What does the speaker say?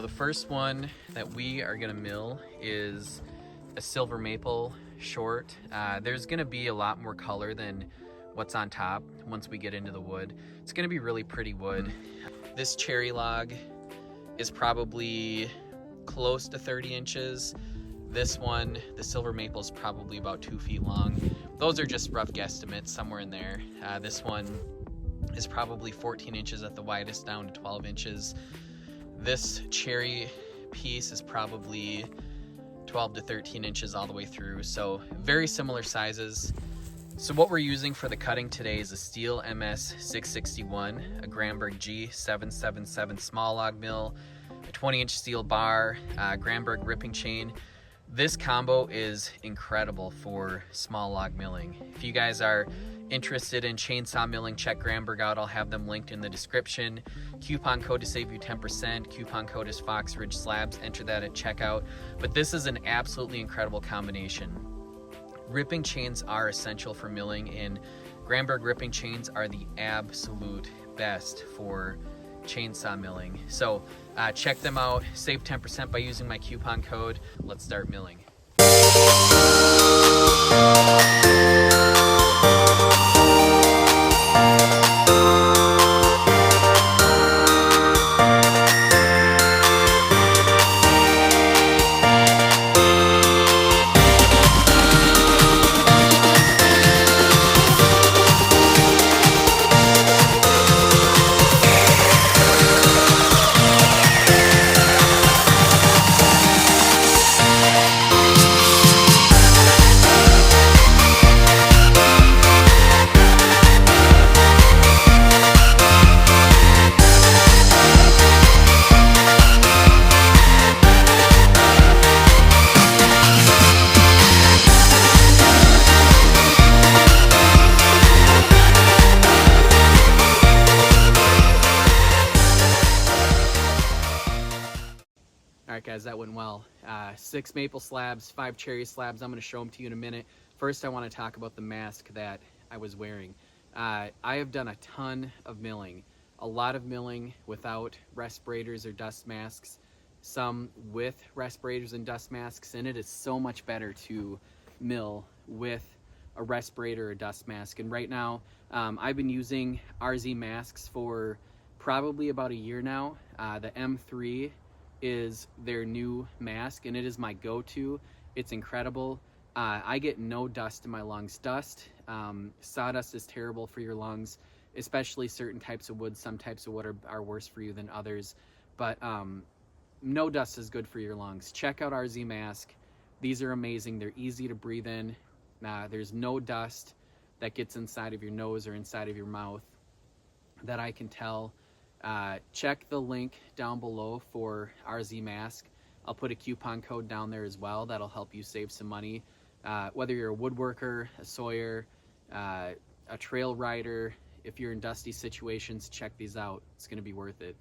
The first one that we are gonna mill is a silver maple short. There's gonna be a lot more color than what's on top once we get into the wood. It's gonna be really pretty wood. This cherry log is probably close to 30 inches. This one, the silver maple, is probably about 2 feet long. Those are just rough guesstimates, somewhere in there. This one is probably 14 inches at the widest down to 12 inches. This cherry piece is probably 12 to 13 inches all the way through, so very similar sizes. So what we're using for the cutting today is a Stihl MS 661, a Granberg G777 Small Log Mill, a 20-inch steel bar, Granberg ripping chain. This combo is incredible for small log milling. If you guys are interested in chainsaw milling, check Granberg out. I'll have them linked in the description. Coupon code to save you 10%. Coupon code is foxridgeslabs. Enter that at checkout. But this is an absolutely incredible combination. Ripping chains are essential for milling, and Granberg ripping chains are the absolute best for chainsaw milling. So check them out, save 10% by using my coupon code. Let's start milling. Alright guys, that went well. 6 maple slabs, 5 cherry slabs. I'm going to show them to you in a minute. First I want to talk about the mask that I was wearing. I have done a ton of milling. A lot of milling without respirators or dust masks. Some with respirators and dust masks, and it is so much better to mill with a respirator or dust mask. And right now, I've been using RZ masks for probably about a year now. The M3 is their new mask, and it is my go-to. It's incredible. I get no dust in my lungs. Sawdust is terrible for your lungs, especially certain types of wood. Some types of wood are worse for you than others, but no dust is good for your lungs. Check out RZ mask. These are amazing. They're easy to breathe in. There's no dust that gets inside of your nose or inside of your mouth that I can tell. Check the link down below for RZ mask. I'll put a coupon code down there as well. That'll help you save some money. Whether you're a woodworker, a sawyer, a trail rider, if you're in dusty situations, check these out. It's going to be worth it.